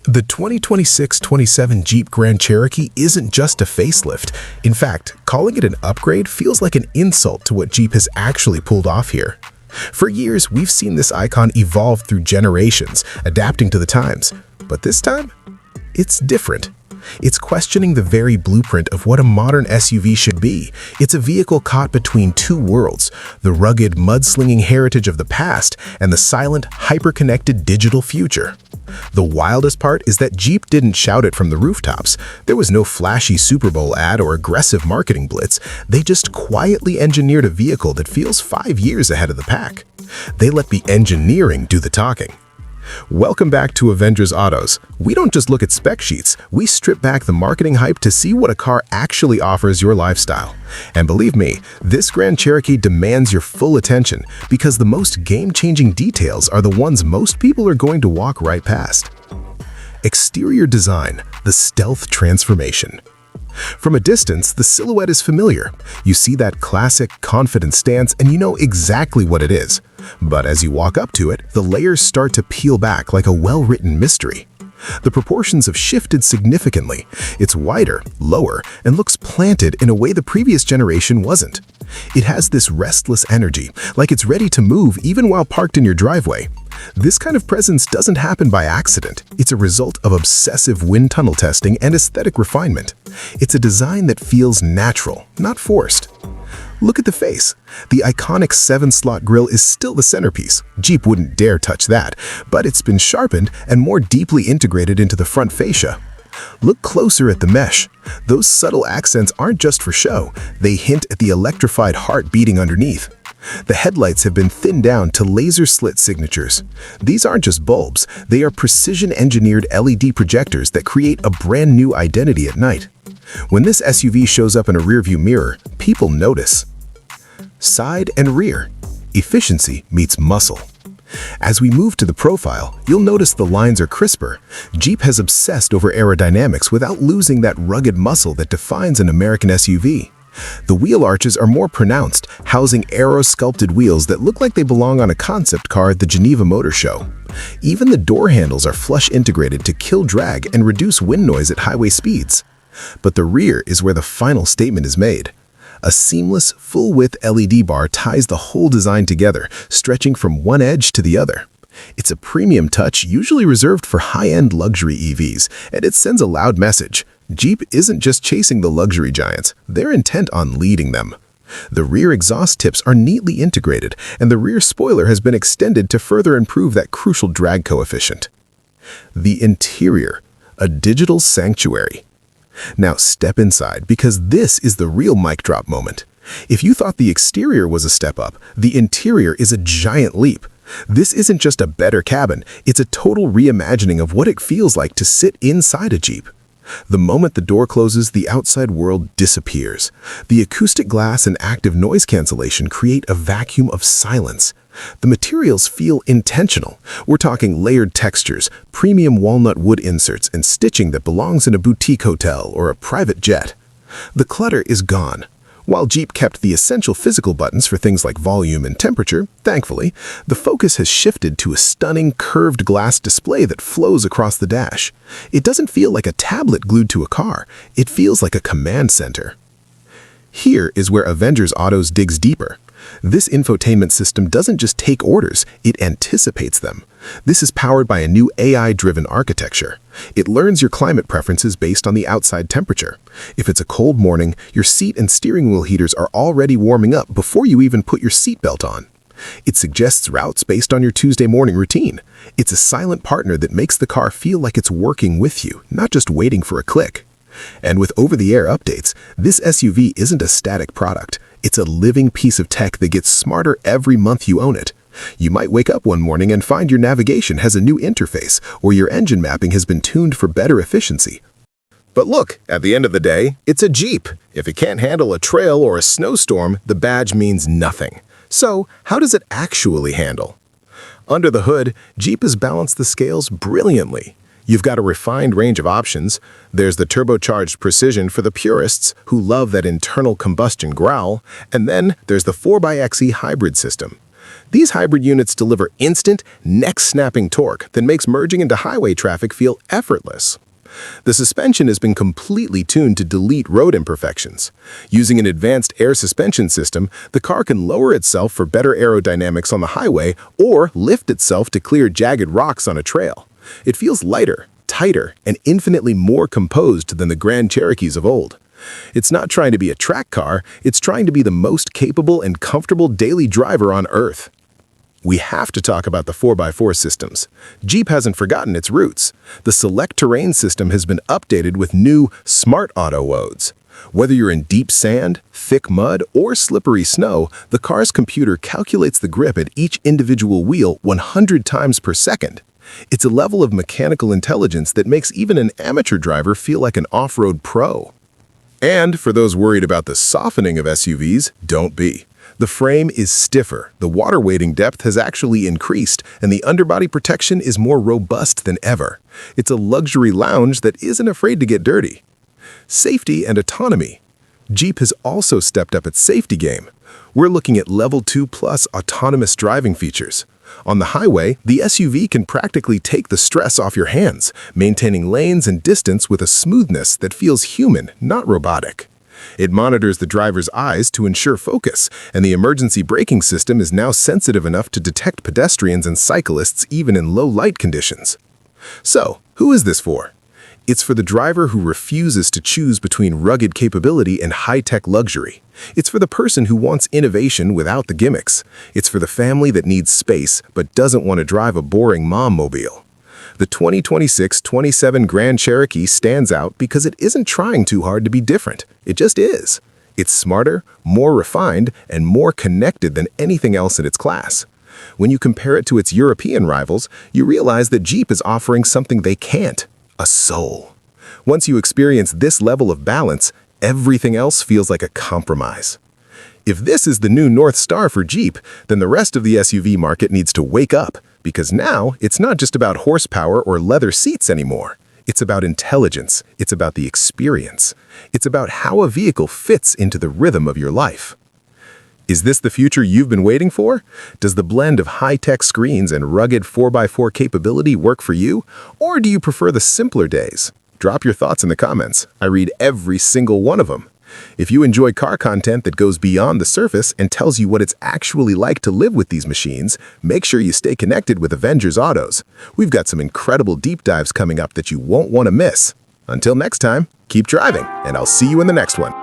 The 2026-27 Jeep Grand Cherokee isn't just a facelift. In fact, calling it an upgrade feels like an insult to what Jeep has actually pulled off here. For years, we've seen this icon evolve through generations, adapting to the times. But this time, it's different. It's questioning the very blueprint of what a modern SUV should be. It's a vehicle caught between two worlds, the rugged, mudslinging heritage of the past and the silent, hyper-connected digital future. The wildest part is that Jeep didn't shout it from the rooftops. There was no flashy Super Bowl ad or aggressive marketing blitz. They just quietly engineered a vehicle that feels 5 years ahead of the pack. They let the engineering do the talking. Welcome back to Avengers Autos. We don't just look at spec sheets, we strip back the marketing hype to see what a car actually offers your lifestyle. And believe me, this Grand Cherokee demands your full attention because the most game-changing details are the ones most people are going to walk right past. Exterior design, the stealth transformation. From a distance, the silhouette is familiar. You see that classic, confident stance and you know exactly what it is. But as you walk up to it, the layers start to peel back like a well-written mystery. The proportions have shifted significantly. It's wider, lower, and looks planted in a way the previous generation wasn't. It has this restless energy, like it's ready to move even while parked in your driveway. This kind of presence doesn't happen by accident. It's a result of obsessive wind tunnel testing and aesthetic refinement. It's a design that feels natural, not forced. Look at the face. The iconic 7-slot grille is still the centerpiece. Jeep wouldn't dare touch that, but it's been sharpened and more deeply integrated into the front fascia. Look closer at the mesh. Those subtle accents aren't just for show. They hint at the electrified heart beating underneath. The headlights have been thinned down to laser slit signatures. These aren't just bulbs, they are precision-engineered LED projectors that create a brand new identity at night. When this SUV shows up in a rearview mirror, people notice. Side and rear. Efficiency meets muscle. As we move to the profile, you'll notice the lines are crisper. Jeep has obsessed over aerodynamics without losing that rugged muscle that defines an American SUV. The wheel arches are more pronounced, housing aero-sculpted wheels that look like they belong on a concept car at the Geneva Motor Show. Even the door handles are flush integrated to kill drag and reduce wind noise at highway speeds. But the rear is where the final statement is made. A seamless, full-width LED bar ties the whole design together, stretching from one edge to the other. It's a premium touch usually reserved for high-end luxury EVs, and it sends a loud message. Jeep isn't just chasing the luxury giants, they're intent on leading them. The rear exhaust tips are neatly integrated, and the rear spoiler has been extended to further improve that crucial drag coefficient. The interior, a digital sanctuary. Now step inside because this is the real mic drop moment. If you thought the exterior was a step up, the interior is a giant leap. This isn't just a better cabin, it's a total reimagining of what it feels like to sit inside a Jeep. The moment the door closes, the outside world disappears. The acoustic glass and active noise cancellation create a vacuum of silence. The materials feel intentional. We're talking layered textures, premium walnut wood inserts, and stitching that belongs in a boutique hotel or a private jet. The clutter is gone. While Jeep kept the essential physical buttons for things like volume and temperature, thankfully, the focus has shifted to a stunning curved glass display that flows across the dash. It doesn't feel like a tablet glued to a car. It feels like a command center. Here is where Avengers Autos digs deeper. This infotainment system doesn't just take orders, it anticipates them. This is powered by a new AI-driven architecture. It learns your climate preferences based on the outside temperature. If it's a cold morning, your seat and steering wheel heaters are already warming up before you even put your seatbelt on. It suggests routes based on your Tuesday morning routine. It's a silent partner that makes the car feel like it's working with you, not just waiting for a click. And with over-the-air updates, this SUV isn't a static product. It's a living piece of tech that gets smarter every month you own it. You might wake up one morning and find your navigation has a new interface, or your engine mapping has been tuned for better efficiency. But look, at the end of the day, it's a Jeep. If it can't handle a trail or a snowstorm, the badge means nothing. So, how does it actually handle? Under the hood, Jeep has balanced the scales brilliantly. You've got a refined range of options. There's the turbocharged precision for the purists who love that internal combustion growl, and then there's the 4xE hybrid system. These hybrid units deliver instant, neck-snapping torque that makes merging into highway traffic feel effortless. The suspension has been completely tuned to delete road imperfections. Using an advanced air suspension system, the car can lower itself for better aerodynamics on the highway or lift itself to clear jagged rocks on a trail. It feels lighter, tighter, and infinitely more composed than the Grand Cherokees of old. It's not trying to be a track car, it's trying to be the most capable and comfortable daily driver on Earth. We have to talk about the 4x4 systems. Jeep hasn't forgotten its roots. The Select Terrain system has been updated with new Smart Auto modes. Whether you're in deep sand, thick mud, or slippery snow, the car's computer calculates the grip at each individual wheel 100 times per second. It's a level of mechanical intelligence that makes even an amateur driver feel like an off-road pro. And for those worried about the softening of SUVs, don't be. The frame is stiffer, the water weighting depth has actually increased, and the underbody protection is more robust than ever. It's a luxury lounge that isn't afraid to get dirty. Safety and autonomy. Jeep has also stepped up its safety game. We're looking at Level 2 Plus autonomous driving features. On the highway, the SUV can practically take the stress off your hands, maintaining lanes and distance with a smoothness that feels human, not robotic. It monitors the driver's eyes to ensure focus, and the emergency braking system is now sensitive enough to detect pedestrians and cyclists even in low light conditions. So, who is this for? It's for the driver who refuses to choose between rugged capability and high-tech luxury. It's for the person who wants innovation without the gimmicks. It's for the family that needs space but doesn't want to drive a boring mom-mobile. The 2026-27 Grand Cherokee stands out because it isn't trying too hard to be different. It just is. It's smarter, more refined, and more connected than anything else in its class. When you compare it to its European rivals, you realize that Jeep is offering something they can't: a soul. Once you experience this level of balance, everything else feels like a compromise. If this is the new North Star for Jeep, then the rest of the SUV market needs to wake up, because now it's not just about horsepower or leather seats anymore. It's about intelligence. It's about the experience. It's about how a vehicle fits into the rhythm of your life. Is this the future you've been waiting for? Does the blend of high-tech screens and rugged 4x4 capability work for you? Or do you prefer the simpler days? Drop your thoughts in the comments. I read every single one of them. If you enjoy car content that goes beyond the surface and tells you what it's actually like to live with these machines, make sure you stay connected with Avengers Autos. We've got some incredible deep dives coming up that you won't want to miss. Until next time, keep driving, and I'll see you in the next one.